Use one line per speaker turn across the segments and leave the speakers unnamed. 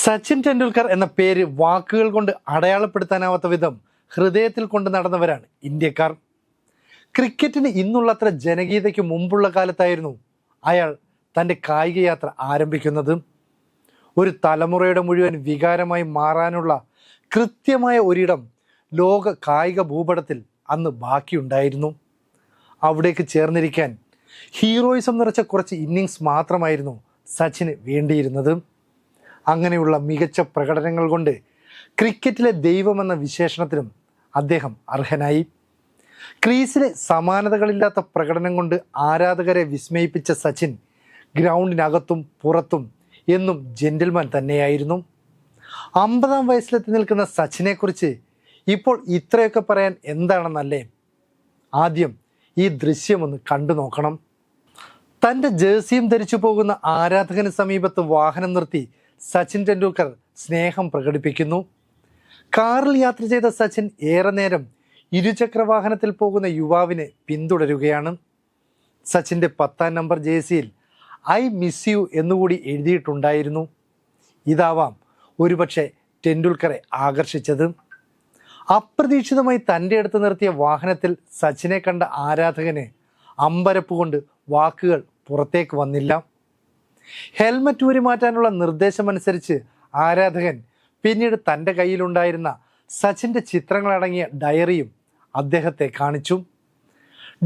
സച്ചിൻ ടെണ്ടുൽക്കർ എന്ന പേര് വാക്കുകൾ കൊണ്ട് അടയാളപ്പെടുത്താനാവാത്ത വിധം ഹൃദയത്തിൽ കൊണ്ട് നടന്നവരാണ് ഇന്ത്യക്കാർ. ക്രിക്കറ്റിന് ഇന്നുള്ളത്ര ജനകീയതയ്ക്ക് മുമ്പുള്ള കാലത്തായിരുന്നു അയാൾ തൻ്റെ കായിക യാത്ര ആരംഭിക്കുന്നത്. ഒരു തലമുറയുടെ മുഴുവൻ വികാരമായി മാറാനുള്ള കൃത്യമായ ഒരിടം ലോക കായിക ഭൂപടത്തിൽ അന്ന് ബാക്കിയുണ്ടായിരുന്നു. അവിടേക്ക് ചേർന്നിരിക്കാൻ ഹീറോയിസം നിറച്ച കുറച്ച് ഇന്നിങ്സ് മാത്രമായിരുന്നു സച്ചിന് വേണ്ടിയിരുന്നത്. അങ്ങനെയുള്ള മികച്ച പ്രകടനങ്ങൾ കൊണ്ട് ക്രിക്കറ്റിലെ ദൈവമെന്ന വിശേഷണത്തിനും അദ്ദേഹം അർഹനായി. ക്രീസിലെ സമാനതകളില്ലാത്ത പ്രകടനം കൊണ്ട് ആരാധകരെ വിസ്മയിപ്പിച്ച സച്ചിൻ ഗ്രൗണ്ടിനകത്തും പുറത്തും എന്നും ജെന്റിൽമാൻ തന്നെയായിരുന്നു. 50-ാം വയസ്സിലെത്തി നിൽക്കുന്ന സച്ചിനെക്കുറിച്ച് ഇപ്പോൾ ഇത്രയൊക്കെ പറയാൻ എന്താണെന്നല്ലേ? ആദ്യം ഈ ദൃശ്യമൊന്ന് കണ്ടു നോക്കണം. തൻ്റെ ജേഴ്സിയും ധരിച്ചു പോകുന്ന ആരാധകന് സമീപത്ത് വാഹനം നിർത്തി സച്ചിൻ ടെണ്ടുൽക്കർ സ്നേഹം പ്രകടിപ്പിക്കുന്നു. കാറിൽ യാത്ര ചെയ്ത സച്ചിൻ ഏറെ നേരം ഇരുചക്ര വാഹനത്തിൽ പോകുന്ന യുവാവിനെ പിന്തുടരുകയാണ്. സച്ചിൻ്റെ 10-ാം നമ്പർ ജേഴ്സിയിൽ ഐ മിസ് യു എന്നുകൂടി എഴുതിയിട്ടുണ്ടായിരുന്നു. ഇതാവാം ഒരുപക്ഷെ ടെണ്ടുൽക്കറെ ആകർഷിച്ചത്. അപ്രതീക്ഷിതമായി തൻ്റെ അടുത്ത് നിർത്തിയ വാഹനത്തിൽ സച്ചിനെ കണ്ട ആരാധകന് അമ്പരപ്പ് കൊണ്ട് വാക്കുകൾ പുറത്തേക്ക് വന്നില്ല. ഹെൽമറ്റ് ഊരി മാറ്റാനുള്ള നിർദ്ദേശമനുസരിച്ച് ആരാധകൻ പിന്നീട് തൻ്റെ കയ്യിലുണ്ടായിരുന്ന സച്ചിൻ്റെ ചിത്രങ്ങളടങ്ങിയ ഡയറിയും അദ്ദേഹത്തെ കാണിച്ചു.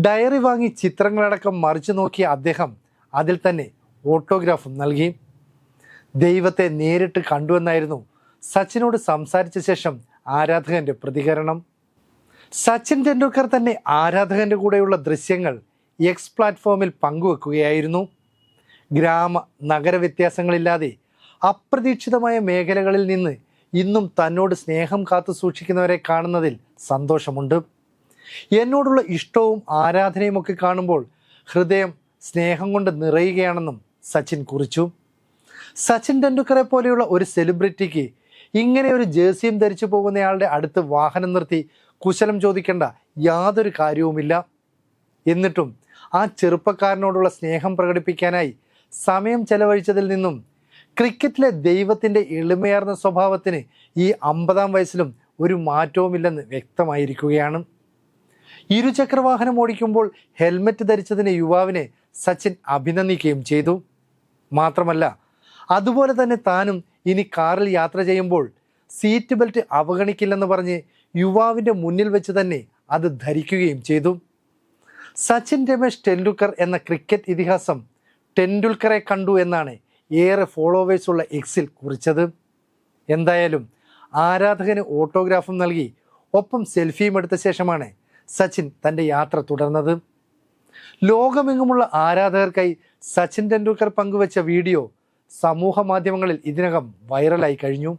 ഡയറി വാങ്ങി ചിത്രങ്ങളടക്കം മറിച്ചു നോക്കിയ അദ്ദേഹം അതിൽ തന്നെ ഓട്ടോഗ്രാഫും നൽകി. ദൈവത്തെ നേരിട്ട് കണ്ടുവെന്നായിരുന്നു സച്ചിനോട് സംസാരിച്ച ശേഷം ആരാധകൻ്റെ പ്രതികരണം. സച്ചിൻ ടെണ്ടുൽക്കർ തന്നെ ആരാധകൻ്റെ കൂടെയുള്ള ദൃശ്യങ്ങൾ എക്സ് പ്ലാറ്റ്ഫോമിൽ പങ്കുവെക്കുകയായിരുന്നു. ഗ്രാമ നഗര വ്യത്യാസങ്ങളില്ലാതെ അപ്രതീക്ഷിതമായ മേഖലകളിൽ നിന്ന് ഇന്നും തന്നോട് സ്നേഹം കാത്തു സൂക്ഷിക്കുന്നവരെ കാണുന്നതിൽ സന്തോഷമുണ്ട്. എന്നോടുള്ള ഇഷ്ടവും ആരാധനയും ഒക്കെ കാണുമ്പോൾ ഹൃദയം സ്നേഹം കൊണ്ട് നിറയുകയാണെന്നും സച്ചിൻ കുറിച്ചു. സച്ചിൻ ടെണ്ടുൽക്കറെ പോലെയുള്ള ഒരു സെലിബ്രിറ്റിക്ക് ഇങ്ങനെ ഒരു ജേഴ്സിയും ധരിച്ചു പോകുന്നയാളുടെ അടുത്ത് വാഹനം നിർത്തി കുശലം ചോദിക്കേണ്ട യാതൊരു കാര്യവുമില്ല. എന്നിട്ടും ആ ചെറുപ്പക്കാരനോടുള്ള സ്നേഹം പ്രകടിപ്പിക്കാനായി സമയം ചെലവഴിച്ചതിൽ നിന്നും ക്രിക്കറ്റിലെ ദൈവത്തിൻ്റെ എളിമയാർന്ന സ്വഭാവത്തിന് ഈ 50-ാം വയസ്സിലും ഒരു മാറ്റവുമില്ലെന്ന് വ്യക്തമായിരിക്കുകയാണ്. ഇരുചക്രവാഹനം ഓടിക്കുമ്പോൾ ഹെൽമറ്റ് ധരിച്ചതിന് യുവാവിനെ സച്ചിൻ അഭിനന്ദിക്കുകയും ചെയ്തു. മാത്രമല്ല, അതുപോലെ തന്നെ താനും ഇനി കാറിൽ യാത്ര ചെയ്യുമ്പോൾ സീറ്റ് ബെൽറ്റ് അവഗണിക്കില്ലെന്ന് പറഞ്ഞ് യുവാവിൻ്റെ മുന്നിൽ വെച്ച് തന്നെ അത് ധരിക്കുകയും ചെയ്തു. സച്ചിൻ രമേശ് ടെണ്ടുൽക്കർ എന്ന ക്രിക്കറ്റ് ഇതിഹാസം ടെണ്ടുൽക്കറെ കണ്ടു എന്നാണ് ഏറെ ഫോളോവേഴ്സുള്ള എക്സിൽ കുറിച്ചത്. എന്തായാലും ആരാധകന് ഓട്ടോഗ്രാഫും നൽകി ഒപ്പം സെൽഫിയും എടുത്ത ശേഷമാണ് സച്ചിൻ തൻ്റെ യാത്ര തുടർന്നത്. ലോകമെങ്ങുമുള്ള ആരാധകർക്കായി സച്ചിൻ ടെണ്ടുൽക്കർ പങ്കുവച്ച വീഡിയോ സമൂഹ മാധ്യമങ്ങളിൽ ഇതിനകം വൈറലായി കഴിഞ്ഞു.